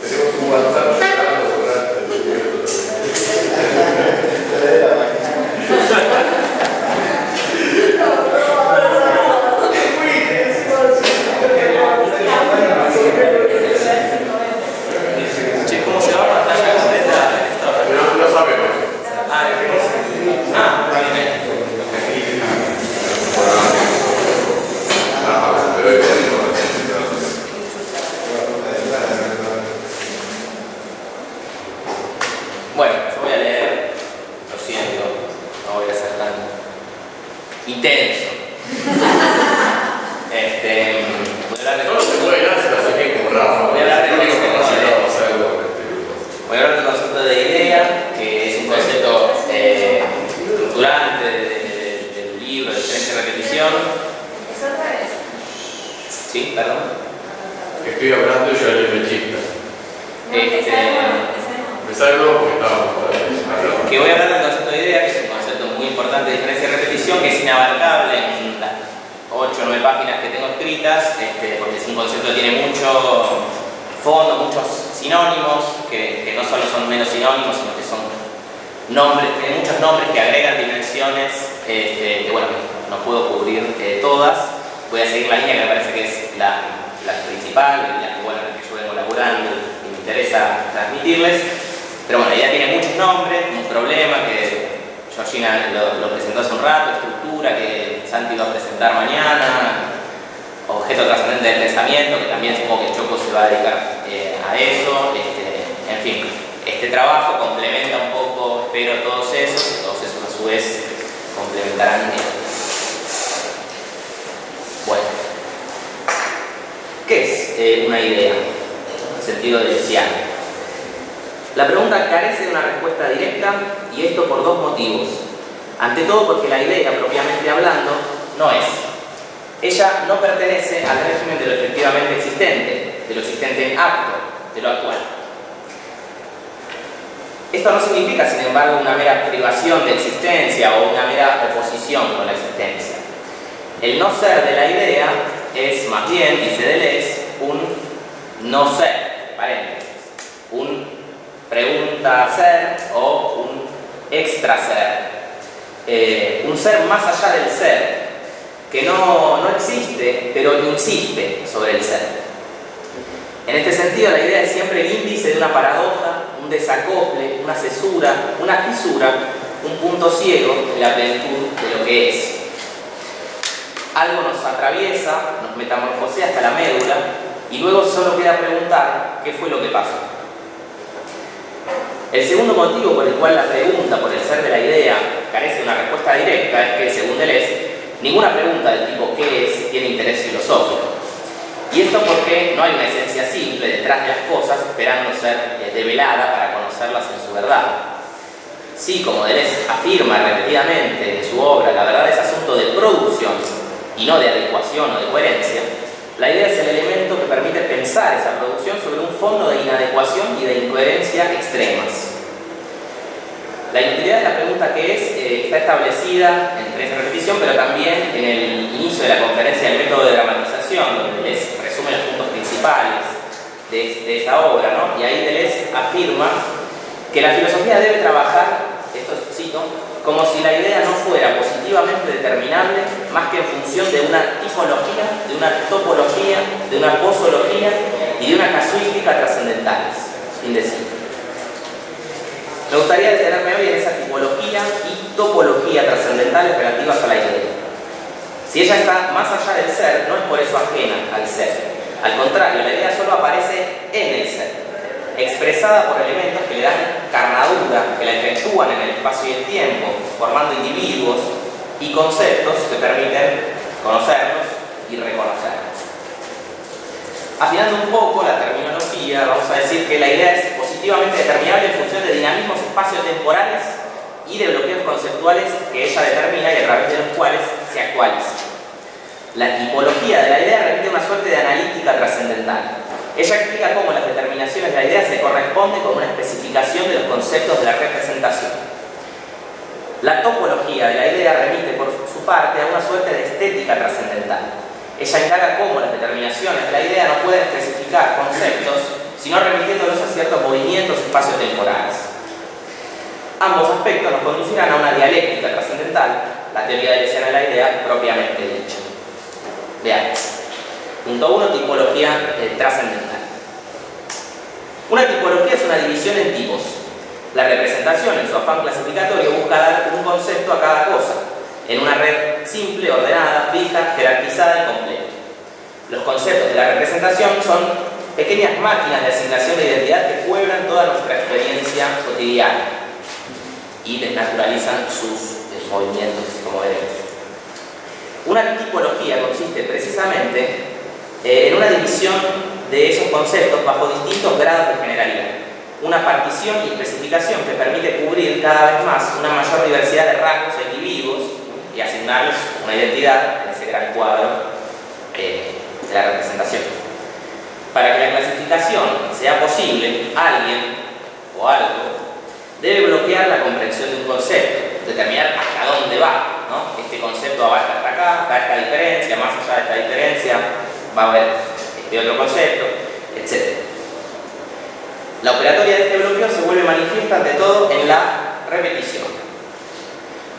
Tenemos un WhatsApp cerrado durante Che, ¿cómo se llama? ¿Pantalla completa? no sabemos. Bueno, yo voy a leer, lo siento, no voy a ser tan intenso. Voy a hablar de No se puede ir, se la saqué como Rafa. Voy a hablar de Yo no texto, conocía ¿no? a hacerlo en este grupo. Voy a hablar del concepto de idea, que es un concepto estructurante del libro, de diferencia y repetición. Sí, perdón. Estoy hablando y yo le me chista. Me sale luego porque estábamos hablando. Que voy a hablar del concepto de idea, que es un concepto muy importante de diferencia y repetición, que es inabarcable en las 8 o 9 páginas que tengo escritas, porque es un concepto que tiene mucho fondo, muchos sinónimos, que no solo son menos sinónimos, sino que son nombres, tiene muchos nombres que agregan dimensiones, que bueno, no puedo cubrir todas. Voy a seguir la línea que me parece que es la principal, la que, bueno, la que yo vengo laburando y me interesa transmitirles. Pero bueno, ella tiene muchos nombres, un problema que Georgina lo presentó hace un rato, estructura que Santi va a presentar mañana, objeto trascendente del pensamiento, que también supongo que Choco se va a dedicar a eso. En fin, este trabajo complementa un poco, espero, todos esos a su vez complementarán esto. Bueno, ¿qué es una idea? En sentido deleuziano. La pregunta carece de una respuesta directa, y esto por dos motivos. Ante todo porque la idea, propiamente hablando, no es. Ella no pertenece al régimen de lo efectivamente existente, de lo existente en acto, de lo actual. Esto no significa, sin embargo, una mera privación de existencia o una mera oposición con la existencia. El no ser de la idea es, más bien, dice Deleuze, un no ser, paréntesis, un pregunta ser o un extra ser, un ser más allá del ser, que no existe, pero insiste sobre el ser. En este sentido, la idea es siempre el índice de una paradoja, un desacople, una cesura, una fisura, un punto ciego en la plenitud de lo que es. Algo nos atraviesa, nos metamorfosea hasta la médula, y luego solo queda preguntar qué fue lo que pasó. El segundo motivo por el cual la pregunta por el ser de la idea carece de una respuesta directa es que, según Deleuze, ninguna pregunta del tipo ¿qué es? Tiene interés filosófico. Y esto porque no hay una esencia simple detrás de las cosas esperando ser develada para conocerlas en su verdad. Sí, como Deleuze afirma repetidamente en su obra, la verdad es asunto de producción y no de adecuación o de coherencia. La idea es el elemento que permite pensar esa producción sobre un fondo de inadecuación y de incoherencia extremas. La inutilidad de la pregunta ¿qué es? Está establecida en diferencia de repetición, pero también en el inicio de la conferencia del método de dramatización, donde les resume los puntos principales de esa obra, ¿no? Y ahí Deleuze afirma que la filosofía debe trabajar, esto cito, como si la idea no fuera positivamente determinable más que en función de una tipología, de una topología, de una posología y de una casuística trascendentales. Fin de cita. Me gustaría detenerme hoy en esa tipología y topología trascendentales relativas a la idea. Si ella está más allá del ser, no es por eso ajena al ser. Al contrario, la idea solo aparece en el ser, expresada por elementos que le dan carnadura, que la efectúan en el espacio y el tiempo, formando individuos y conceptos que permiten conocerlos y reconocerlos. Afinando un poco la terminología, vamos a decir que la idea es positivamente determinable en función de dinamismos espaciotemporales y de bloqueos conceptuales que ella determina y a través de los cuales se actualiza. La tipología de la idea repite una suerte de analítica trascendental. Ella explica cómo las determinaciones de la idea se corresponden con una especificación de los conceptos de la representación. La topología de la idea remite por sus parte, a una suerte de estética trascendental. Ella indaga cómo las determinaciones de la idea no pueden especificar conceptos, sino remitiéndolos a ciertos movimientos espaciotemporales. Ambos aspectos nos conducirán a una dialéctica trascendental, la teoría deleuziana de la idea propiamente dicha. Veamos. Punto 1. Tipología trascendental. Una tipología es una división en tipos. La representación, en su afán clasificatorio, busca dar un concepto a cada cosa, en una red simple, ordenada, fija, jerarquizada y completa. Los conceptos de la representación son pequeñas máquinas de asignación de identidad que pueblan toda nuestra experiencia cotidiana y desnaturalizan sus movimientos, como veremos. Una tipología consiste precisamente en una división de esos conceptos bajo distintos grados de generalidad, una partición y especificación que permite cubrir cada vez más una mayor diversidad de rasgos e individuos y asignarles una identidad en ese gran cuadro de la representación. Para que la clasificación sea posible, alguien o algo debe bloquear la comprensión de un concepto, determinar hasta dónde va, ¿no? Este concepto abarca hasta acá, hasta esta diferencia, más allá de esta diferencia va a haber este otro concepto, etc. La operatoria de este bloqueo se vuelve manifiesta ante todo en la repetición.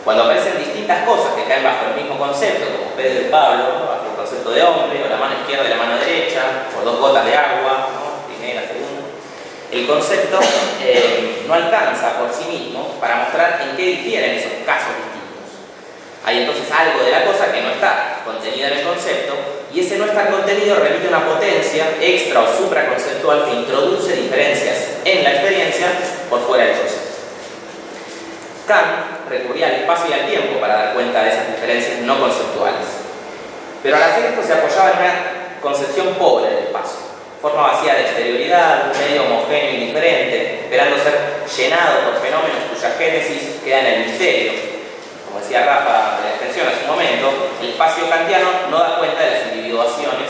Cuando aparecen distintas cosas que caen bajo el mismo concepto, como Pedro y Pablo, ¿no? Bajo el concepto de hombre, o la mano izquierda y la mano derecha, o dos gotas de agua, ¿no? Primera, segunda, el concepto no alcanza por sí mismo para mostrar en qué difieren esos casos distintos. Hay entonces algo de la cosa que no está contenida en el concepto, y ese no estar contenido remite a una potencia extra o supraconceptual que introduce diferencias en la experiencia por fuera del concepto. Kant recurría al espacio y al tiempo para dar cuenta de esas diferencias no conceptuales. Pero al hacer esto se apoyaba en una concepción pobre del espacio, forma vacía de exterioridad, un medio homogéneo y diferente, esperando ser llenado por fenómenos cuya génesis queda en el misterio. Como decía Rafa de la extensión hace un momento, el espacio kantiano no da cuenta de las individuaciones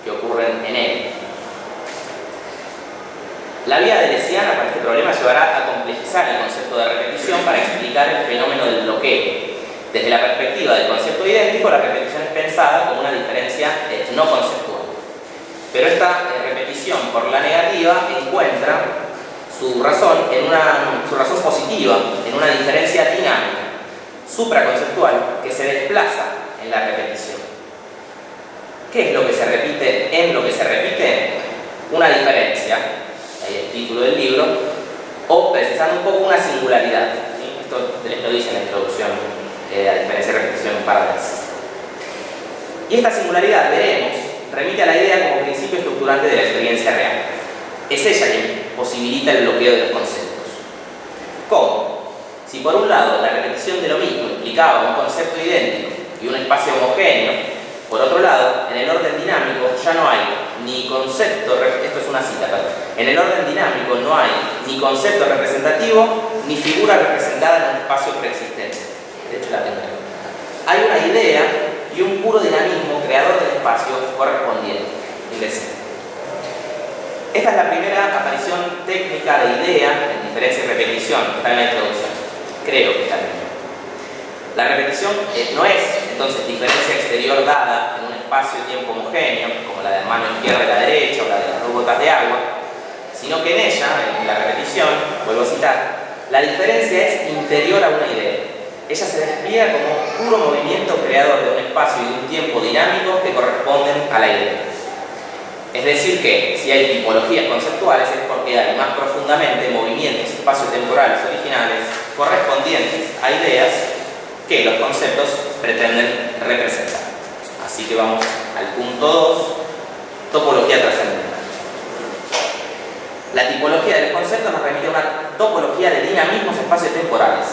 que ocurren en él. La vía deleuziana para este problema llevará a complejizar el concepto de repetición para explicar el fenómeno del bloqueo. Desde la perspectiva del concepto idéntico, la repetición es pensada como una diferencia no conceptual. Pero esta repetición por la negativa encuentra su razón positiva en una diferencia dinámica, supraconceptual, que se desplaza en la repetición. ¿Qué es lo que se repite en lo que se repite? Una diferencia, ahí el título del libro, o precisando un poco una singularidad. ¿Sí? Esto les lo dice en la introducción a diferencia de repetición un par de veces. Y esta singularidad, veremos, remite a la idea como principio estructurante de la experiencia real. Es ella quien posibilita el bloqueo de los conceptos. ¿Cómo? Si por un lado la repetición de lo mismo implicaba un concepto idéntico y un espacio homogéneo, por otro lado, en el orden dinámico ya no hay ni concepto, esto es una cita, perdón, en el orden dinámico no hay ni concepto representativo ni figura representada en un espacio preexistente. De hecho la tengo. Hay una idea y un puro dinamismo creador del espacio correspondiente. Esta es la primera aparición técnica de idea en diferencia y repetición, que está en la introducción. Creo que está bien. La repetición no es entonces diferencia exterior dada en un espacio-tiempo homogéneo, como la de mano izquierda y la derecha o la de las dos gotas de agua, sino que en ella, en la repetición, vuelvo a citar, la diferencia es interior a una idea. Ella se despliega como puro movimiento creador de un espacio y de un tiempo dinámico que corresponden a la idea. Es decir que, si hay tipologías conceptuales es porque hay más profundamente movimientos espaciotemporales originales correspondientes a ideas que los conceptos pretenden representar. Así que vamos al punto 2, topología trascendental. La tipología de los conceptos nos remite a una topología de dinamismos espaciotemporales,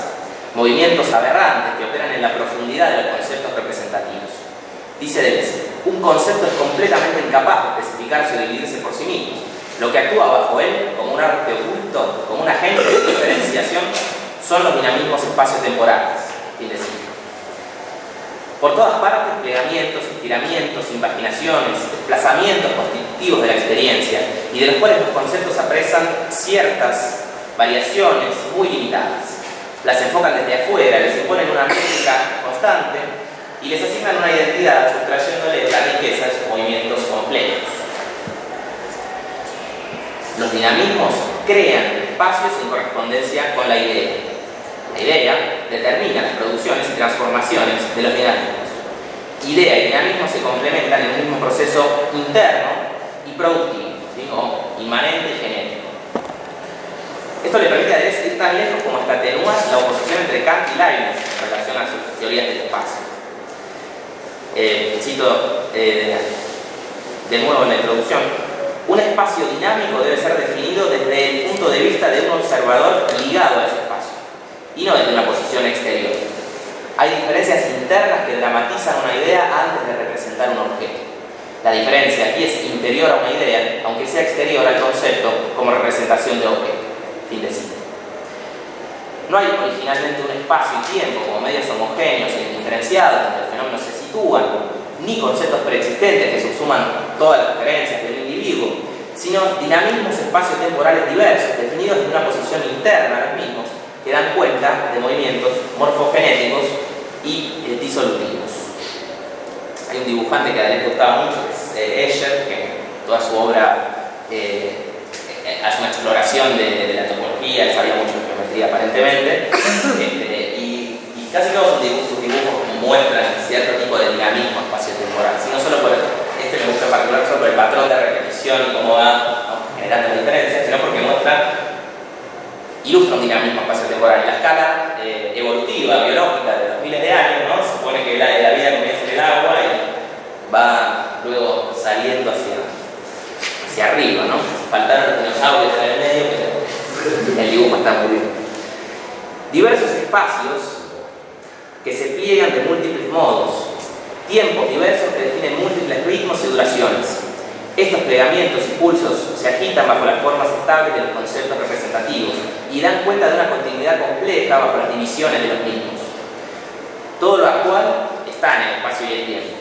movimientos aberrantes que operan en la profundidad de los conceptos representativos. Dice Deleuze, un concepto es completamente incapaz de especificarse o dividirse por sí mismo. Lo que actúa bajo él como un arte oculto, como un agente de diferenciación, son los dinamismos espaciotemporales. Por todas partes, plegamientos, estiramientos, invaginaciones, desplazamientos constitutivos de la experiencia y de los cuales los conceptos apresan ciertas variaciones muy limitadas. Las enfocan desde afuera, les imponen una métrica constante, y les asignan una identidad sustrayéndole la riqueza de sus movimientos complejos. Los dinamismos crean espacios en correspondencia con la idea. La idea determina las producciones y transformaciones de los dinamismos. Idea y dinamismo se complementan en un mismo proceso interno y productivo, ¿sí? O inmanente y genético. Esto le permite a Deleuze ir tan lejos como hasta atenuar la oposición entre Kant y Leibniz en relación a sus teorías del espacio. Cito de nuevo en la introducción: un espacio dinámico debe ser definido desde el punto de vista de un observador ligado a ese espacio y no desde una posición exterior. Hay diferencias internas que dramatizan una idea antes de representar un objeto. La diferencia aquí es interior a una idea, aunque sea exterior al concepto como representación de objeto. Fin de cita. No hay originalmente un espacio y tiempo como medios homogéneos e indiferenciados donde los fenómenos se sitúan, ni conceptos preexistentes que subsuman todas las diferencias del individuo, sino dinamismos espacio-temporales diversos, definidos en una posición interna a los mismos, que dan cuenta de movimientos morfogenéticos y disolutivos. Hay un dibujante que a Deleuze gustaba mucho, que es Escher, que toda su obra hace una exploración de la topología, él sabía mucho de geometría aparentemente, y casi todos sus dibujos muestran cierto tipo de dinamismo espacio-temporal, si no solo por este me gusta en particular solo por el patrón de repetición y cómo va generando diferencias, sino porque ilustra un dinamismo espacio-temporal. En la escala evolutiva, biológica de los miles de años, ¿no? Se supone que la vida comienza en el agua y va luego saliendo hacia arriba, ¿no? Faltaron los dinosaurios en el medio, pero el dibujo está muy bien. Diversos espacios que se pliegan de múltiples modos, tiempos diversos que definen múltiples ritmos y duraciones. Estos plegamientos y pulsos se agitan bajo las formas estables de los conceptos representativos y dan cuenta de una continuidad compleja bajo las divisiones de los mismos. Todo lo actual está en el espacio y el tiempo,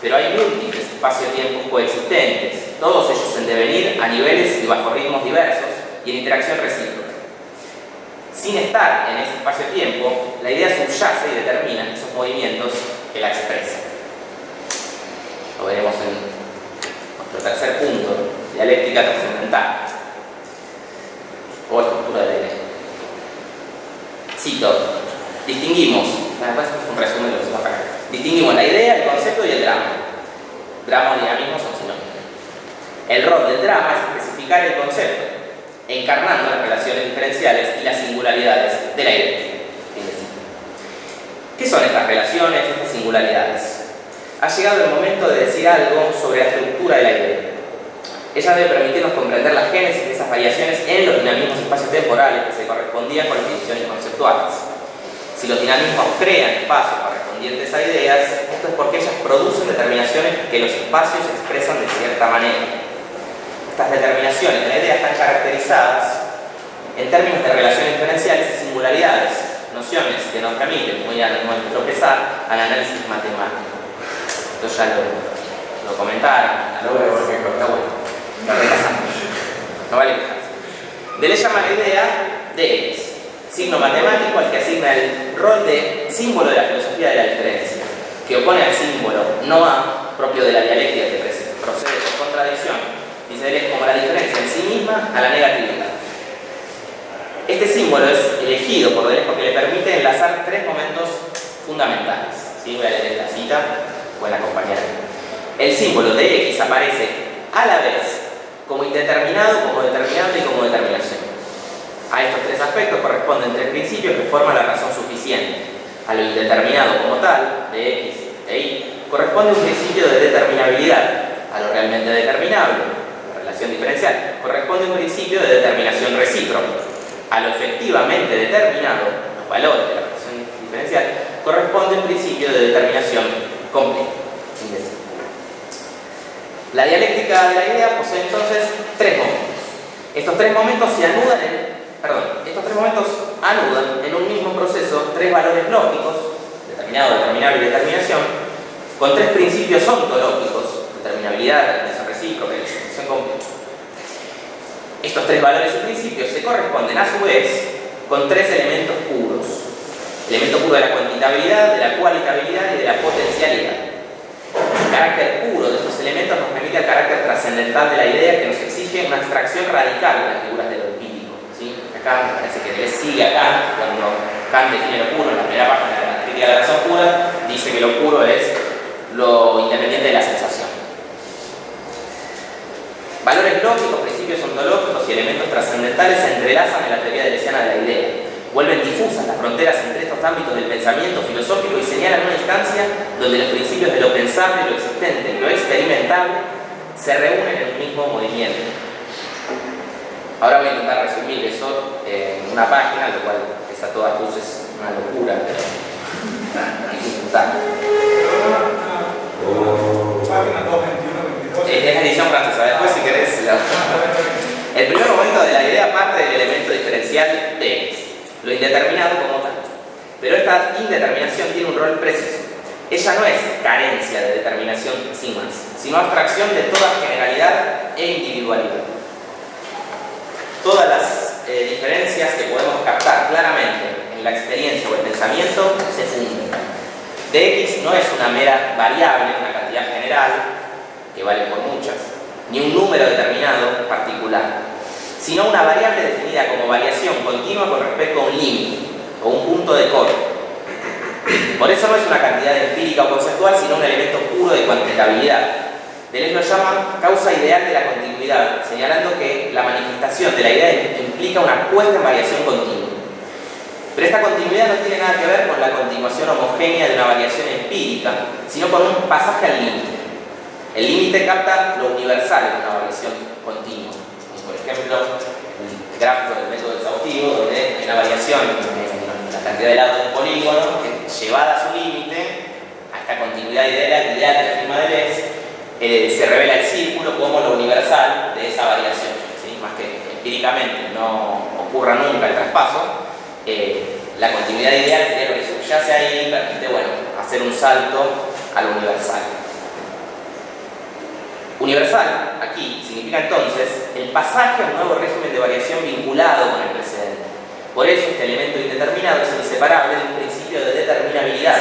pero hay múltiples espacio-tiempos coexistentes, todos ellos en devenir a niveles y bajo ritmos diversos y en interacción recíproca. Sin estar en ese espacio-tiempo, la idea subyace y determina esos movimientos que la expresan. Lo veremos en nuestro tercer punto, dialéctica trascendental o estructura de la idea. Cito: distinguimos, además es un resumen de lo que se va a pagar. Distinguimos la idea, el concepto y el drama. Drama y dinamismo son sinónimos. El rol del drama es especificar el concepto, encarnando las relaciones diferenciales y las singularidades de la idea. ¿Qué son estas relaciones, estas singularidades? Ha llegado el momento de decir algo sobre la estructura de la idea. Ella debe permitirnos comprender la génesis de esas variaciones en los dinamismos espaciotemporales que se correspondían con las divisiones conceptuales. Si los dinamismos crean espacios correspondientes a ideas, esto es porque ellas producen determinaciones que los espacios expresan de cierta manera. Estas determinaciones de la idea están caracterizadas en términos de relaciones diferenciales y singularidades, nociones que nos permiten, muy a nuestro pesar, al análisis matemático. Esto ya lo comentaron, lo repasamos. No vale quejarse. Deleuze llama la idea de X, signo matemático al que asigna el rol de símbolo de la filosofía de la diferencia, que opone al símbolo no A, propio de la dialéctica que procede por contradicción, dice Deleuze, como la diferencia en sí misma a la negatividad. Este símbolo es elegido por Deleuze porque le permite enlazar tres momentos fundamentales. ¿Sí? Voy a leer esta cita, pueden acompañar. El símbolo de X aparece a la vez como indeterminado, como determinante y como determinación. A estos tres aspectos corresponden tres principios que forman la razón suficiente. A lo indeterminado como tal, de X e Y, corresponde un principio de determinabilidad. A lo realmente determinable, la relación diferencial, corresponde un principio de determinación recíproca. A lo efectivamente determinado, los valores de la relación diferencial, corresponde un principio de determinación completa. La dialéctica de la idea posee entonces tres momentos. Estos tres momentos anudan en un mismo proceso tres valores lógicos, determinado, determinable y determinación, con tres principios ontológicos, determinabilidad, determinación recíproca y determinación completa. Estos tres valores y principios se corresponden a su vez con tres elementos puros. El elemento puro de la cuantitabilidad, de la cualitabilidad y de la potencialidad. diferencialidad. El carácter puro de estos elementos nos remite al carácter trascendental de la idea, que nos exige una abstracción radical de las figuras de lo empírico, ¿sí? Acá me parece que le sigue a Kant, cuando Kant define lo puro en la primera página de la crítica de la razón pura, dice que lo puro es lo independiente de la sensación. Valores lógicos, principios ontológicos y elementos trascendentales se entrelazan en la teoría deleuziana de la idea. Vuelven difusas las fronteras entre estos ámbitos del pensamiento filosófico y señalan una instancia donde los principios de lo pensable, lo existente y lo experimentable se reúnen en un mismo movimiento. Ahora voy a intentar resumir eso en una página, lo cual es a todas luces una locura, pero hay que intentar. Página 221-22. Es la edición francesa, después si querés el primer momento de la idea parte del elemento diferencial de X, lo indeterminado como tal. Pero esta indeterminación tiene un rol preciso. Ella no es carencia de determinación sin más, sino abstracción de toda generalidad e individualidad. Todas las diferencias que podemos captar claramente en la experiencia o el pensamiento se funden. Dx no es una mera variable, una cantidad general, que vale por muchas, ni un número determinado particular, sino una variable definida como variación continua con respecto a un límite o un punto de corte. Por eso no es una cantidad empírica o conceptual, sino un elemento puro de cuantitabilidad. Deleuze lo llama causa ideal de la continuidad, señalando que la manifestación de la idea implica una puesta en variación continua. Pero esta continuidad no tiene nada que ver con la continuación homogénea de una variación empírica, sino con un pasaje al límite. El límite capta lo universal en una variación continua. Por ejemplo, el gráfico del método exhaustivo, donde hay una variación en la cantidad de lados de un polígono que, llevada a su límite, a esta continuidad ideal que afirma Deleuze, se revela el círculo como lo universal de esa variación, ¿sí? Más que empíricamente no ocurra nunca el traspaso, la continuidad ideal sería lo que subyace ahí, permite, bueno, hacer un salto a lo universal. Universal, aquí, significa entonces el pasaje a un nuevo régimen de variación vinculado con el precedente. Por eso este elemento indeterminado es inseparable de un principio de determinabilidad.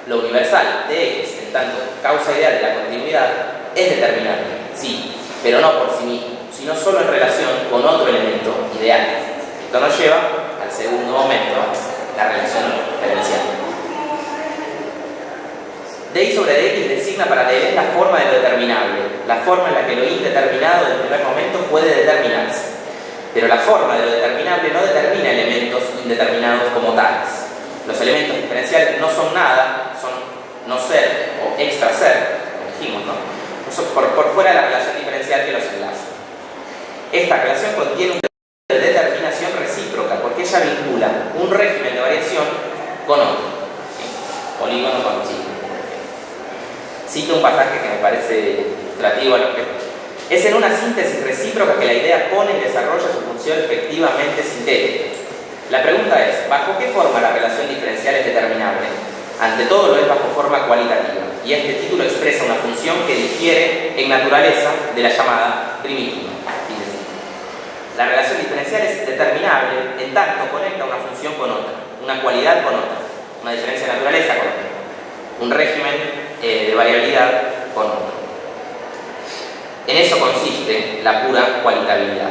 Lo universal de X, en tanto causa ideal de la continuidad, es determinable, sí, pero no por sí mismo, sino solo en relación con otro elemento ideal. Esto nos lleva al segundo momento, la relación diferencial. De I sobre Dx designa para Deleuze la forma de lo determinable, la forma en la que lo indeterminado del primer momento puede determinarse. Pero la forma de lo determinable no determina elementos indeterminados como tales. Los elementos diferenciales no son nada, son no ser o extra ser, como dijimos, ¿no? Por fuera de la relación diferencial que los enlaza. Esta relación contiene un de determinación recíproca, porque ella vincula un régimen de variación con otro, ¿sí? Polígono con sí. Cito un pasaje que me parece ilustrativo a lo que es en una síntesis recíproca que la idea pone y desarrolla su función efectivamente sintética. La pregunta es, ¿bajo qué forma la relación diferencial es determinable? Ante todo lo es bajo forma cualitativa, y este título expresa una función que difiere en naturaleza de la llamada primitiva. La relación diferencial es determinable en tanto conecta una función con otra, una cualidad con otra, una diferencia de naturaleza con otra, un régimen de variabilidad con otro. En eso consiste la pura cualitabilidad.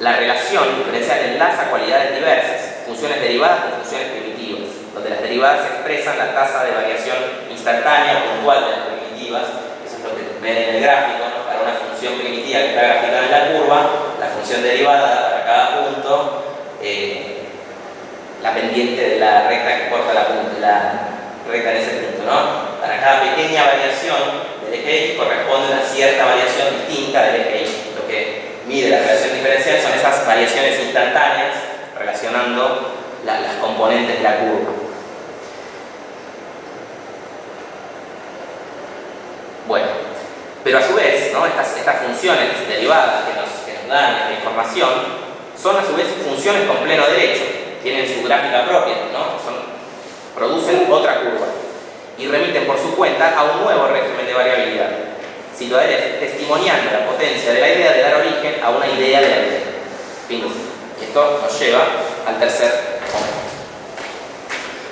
La relación diferencial enlaza cualidades diversas, funciones derivadas con funciones primitivas, donde las derivadas expresan la tasa de variación instantánea o puntual de las primitivas. Eso es lo que ven en el gráfico, ¿no? Para una función primitiva que está graficada en la curva, la función derivada para cada punto, la pendiente de la recta que corta la recta en ese punto, ¿no? Para cada pequeña variación del eje X corresponde una cierta variación distinta del eje Y. Lo que mide la relación diferencial son esas variaciones instantáneas relacionando las componentes de la curva. Bueno, pero a su vez, ¿no? estas funciones derivadas que nos dan esta información son a su vez funciones con pleno derecho, tienen su gráfica propia, ¿no? Producen otra curva y remiten por su cuenta a un nuevo régimen de variabilidad. Cito a Deleuze, testimoniando la potencia de la idea de dar origen a una idea de la idea. Fin. Esto nos lleva al tercer momento.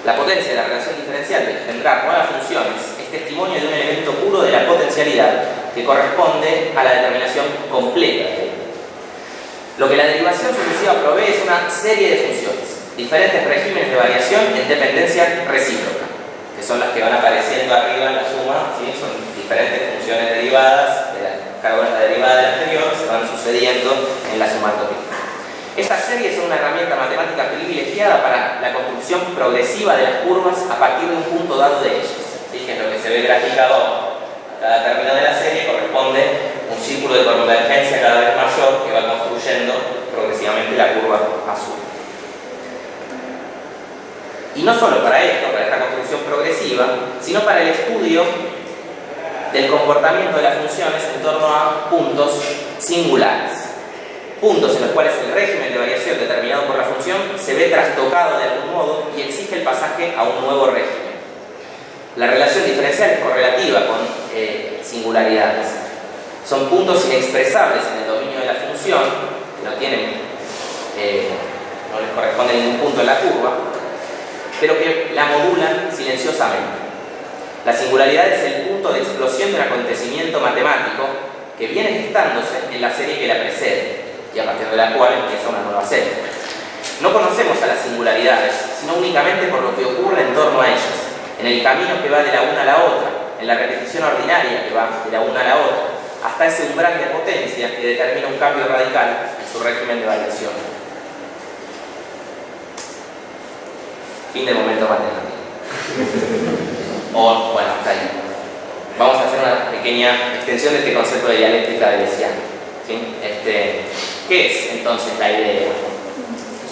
La potencia de la relación diferencial de engendrar nuevas funciones es testimonio de un elemento puro de la potencialidad que corresponde a la determinación completa de ella. Lo que la derivación sucesiva provee es una serie de funciones, diferentes regímenes de variación en dependencia recíproca, que son las que van apareciendo arriba en la suma, ¿sí? Son diferentes funciones derivadas, cada una es la derivada de la anterior, se van sucediendo en la sumatoria. Estas series son una herramienta matemática privilegiada para la construcción progresiva de las curvas a partir de un punto dado de ellas. Dije, lo que se ve graficado a cada término de la serie corresponde a un círculo de convergencia cada vez mayor que va construyendo progresivamente la curva azul. Y no solo para esto, para esta construcción progresiva, sino para el estudio del comportamiento de las funciones en torno a puntos singulares. Puntos en los cuales el régimen de variación determinado por la función se ve trastocado de algún modo y exige el pasaje a un nuevo régimen. La relación diferencial es correlativa con singularidades. Son puntos inexpresables en el dominio de la función, que no les corresponde ningún punto en la curva, pero que la modulan silenciosamente. La singularidad es el punto de explosión de un acontecimiento matemático que viene gestándose en la serie que la precede, y a partir de la cual empieza una nueva serie. No conocemos a las singularidades, sino únicamente por lo que ocurre en torno a ellas, en el camino que va de la una a la otra, en la repetición ordinaria que va de la una a la otra, hasta ese umbral de potencia que determina un cambio radical en su régimen de variación. Fin de momento matemático. Bueno, hasta ahí. Vamos a hacer una pequeña extensión de este concepto de dialéctica de Lesiano. ¿Sí? ¿Qué es entonces la idea?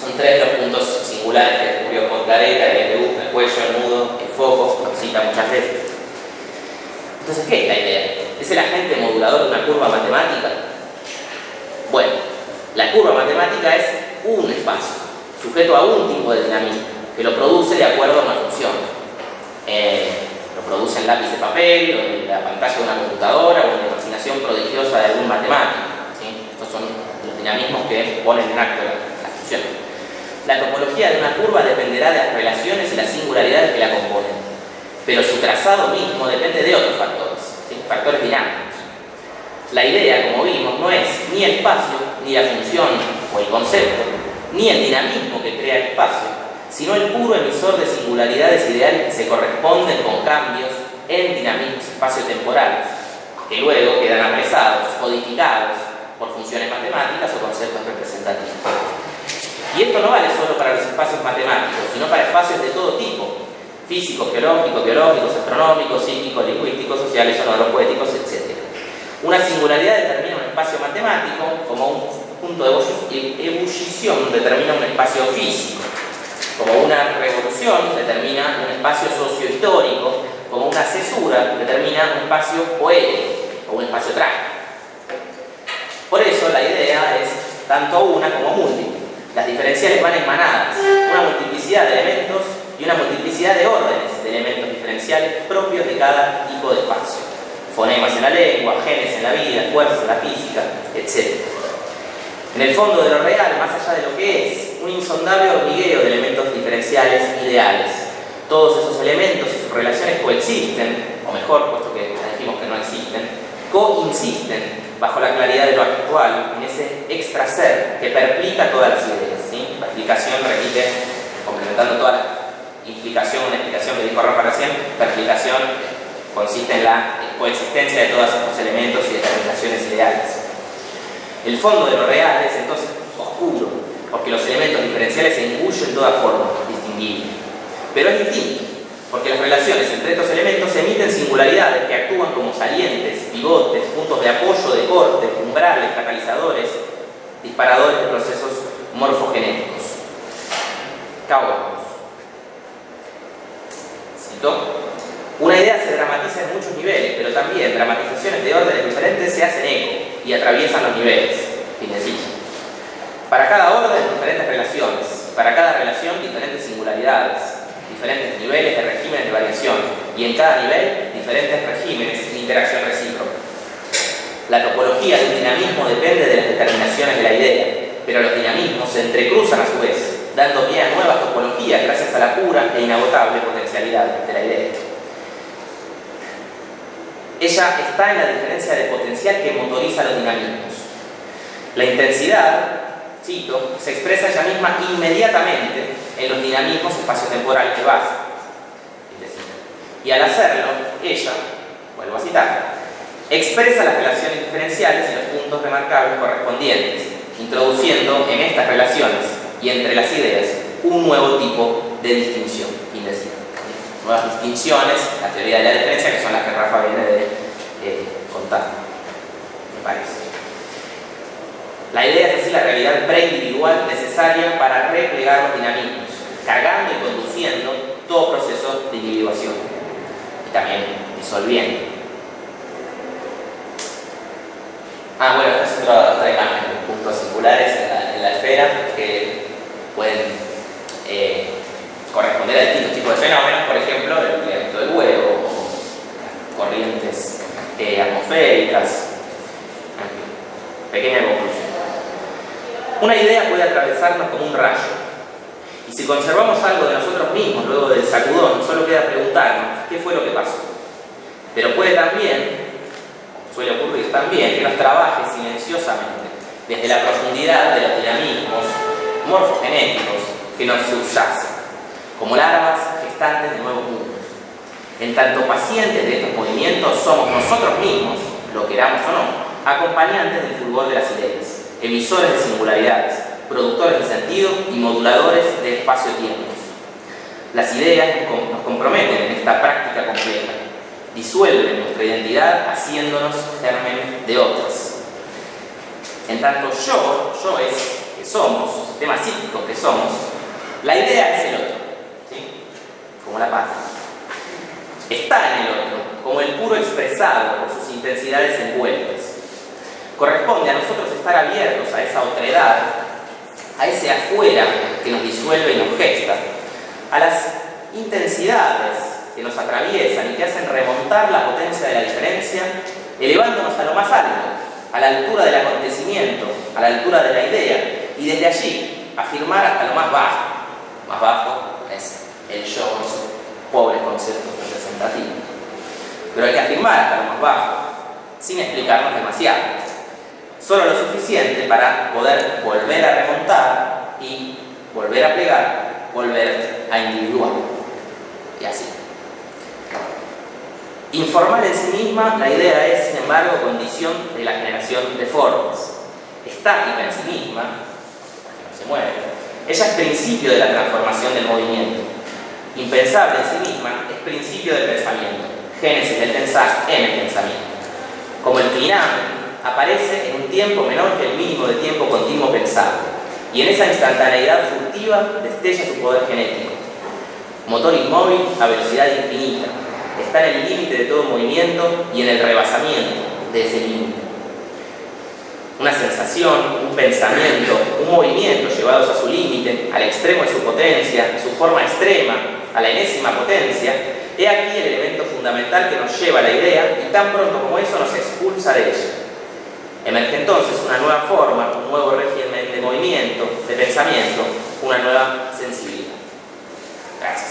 Son tres los puntos singulares que descubrió Poincaré, el LU, el cuello, el nudo, el foco, lo cita muchas veces. Entonces, ¿qué es la idea? ¿Es el agente modulador de una curva matemática? Bueno, la curva matemática es un espacio, sujeto a un tipo de dinamismo, que lo produce de acuerdo a una función. Lo produce en lápiz de papel, o en la pantalla de una computadora, o en la imaginación prodigiosa de algún matemático. ¿Sí? Estos son los dinamismos que ponen en acto la función. La topología de una curva dependerá de las relaciones y las singularidades que la componen, pero su trazado mismo depende de otros factores, ¿sí? Factores dinámicos. La idea, como vimos, no es ni el espacio, ni la función o el concepto, ni el dinamismo que crea el espacio, sino el puro emisor de singularidades ideales que se corresponden con cambios en dinamismos espaciotemporales, que luego quedan apresados, codificados por funciones matemáticas o conceptos representativos. Y esto no vale solo para los espacios matemáticos, sino para espacios de todo tipo: físicos, geológicos, biológicos, astronómicos, psíquicos, lingüísticos, sociales, sonoros-poéticos, etc. Una singularidad determina un espacio matemático, como un punto de ebullición determina un espacio físico, como una revolución determina un espacio sociohistórico, como una cesura determina un espacio poético o un espacio trágico. Por eso la idea es tanto una como múltiple. Las diferenciales van en manadas, una multiplicidad de elementos y una multiplicidad de órdenes de elementos diferenciales propios de cada tipo de espacio. Fonemas en la lengua, genes en la vida, fuerzas en la física, etc. En el fondo de lo real, más allá de lo que es, un insondable hormigueo de elementos diferenciales ideales. Todos esos elementos y sus relaciones coexisten, o mejor, puesto que ya dijimos que no existen, coinciden bajo la claridad de lo actual, en ese extra ser que perplica todas las ideas. ¿Sí? La explicación repite, complementando toda la implicación, una explicación que dijo Rafa recién, la explicación consiste en la coexistencia de todos estos elementos y determinaciones ideales. El fondo de lo real es entonces oscuro, porque los elementos diferenciales se engullen toda forma distinguible. Pero es distinto, porque las relaciones entre estos elementos emiten singularidades que actúan como salientes, pivotes, puntos de apoyo, de corte, umbrales, catalizadores, disparadores de procesos morfogenéticos. Cabo. ¿Cito? Una idea se dramatiza en muchos niveles, pero también dramatizaciones de órdenes diferentes se hacen eco y atraviesan los niveles. Fin de cita. Para cada orden, diferentes relaciones. Para cada relación, diferentes singularidades, diferentes niveles de regímenes de variación, y en cada nivel, diferentes regímenes de interacción recíproca. La topología de un dinamismo depende de las determinaciones de la idea, pero los dinamismos se entrecruzan a su vez. dando pie a nuevas topologías gracias a la pura e inagotable potencialidad de la idea. Ella está en la diferencia de potencial que motoriza los dinamismos. La intensidad, cito, se expresa ella misma inmediatamente en los dinamismos espaciotemporales de base. Y al hacerlo, ella, vuelvo a citar, expresa las relaciones diferenciales y los puntos remarcables correspondientes, introduciendo en estas relaciones y entre las ideas un nuevo tipo de distinción. Fin de cita. Nuevas distinciones, la teoría de la diferencia, que son las que Rafa viene de contar, me parece. La idea es así la realidad preindividual necesaria para replegar los dinamismos, cargando y conduciendo todo proceso de individuación y también disolviendo. Bueno, esta es otra imagen de puntos circulares en la esfera que pueden corresponder a distintos tipos de fenómenos, por ejemplo, el movimiento del huevo, o corrientes atmosféricas. Pequeña conclusión. Una idea puede atravesarnos como un rayo, y si conservamos algo de nosotros mismos luego del sacudón, solo queda preguntarnos qué fue lo que pasó. Pero puede también, suele ocurrir también, que nos trabaje silenciosamente desde la profundidad de los dinamismos morfogenéticos que nos subyacen, como larvas gestantes de nuevos mundos. En tanto pacientes de estos movimientos somos nosotros mismos, lo queramos o no, acompañantes del fulgor de las ideas, emisores de singularidades, productores de sentido y moduladores de espacio-tiempos. Las ideas nos comprometen en esta práctica compleja, disuelven nuestra identidad haciéndonos gérmenes de otras. En tanto yo es que somos, sistema psíquico que somos, la idea es el otro, ¿sí? Como la pata. Está en el otro, como el puro expresado por sus intensidades envueltas. Corresponde a nosotros estar abiertos a esa otredad, a ese afuera que nos disuelve y nos gesta, a las intensidades que nos atraviesan y que hacen remontar la potencia de la diferencia, elevándonos a lo más alto, a la altura del acontecimiento, a la altura de la idea, y desde allí afirmar hasta lo más bajo. Más bajo es el yo con sus pobres conceptos representativos. Pero hay que afirmar hasta lo más bajo, sin explicarnos demasiado. Solo lo suficiente para poder volver a remontar y volver a plegar, volver a individuar. Y así. Informal en sí misma, la idea es, sin embargo, condición de la generación de formas. Estática en sí misma, no se mueve. Ella es principio de la transformación del movimiento. Impensable en sí misma es principio del pensamiento, génesis del pensar en el pensamiento. Como el clinamen, aparece en un tiempo menor que el mínimo de tiempo continuo pensado, y en esa instantaneidad furtiva destella su poder genético. Motor inmóvil a velocidad infinita, está en el límite de todo movimiento y en el rebasamiento de ese límite. Una sensación, un pensamiento, un movimiento llevados a su límite, al extremo de su potencia, su forma extrema, a la enésima potencia, he aquí el elemento fundamental que nos lleva a la idea y tan pronto como eso nos expulsa de ella. Emerge entonces una nueva forma, un nuevo régimen de movimiento, de pensamiento, una nueva sensibilidad. Gracias.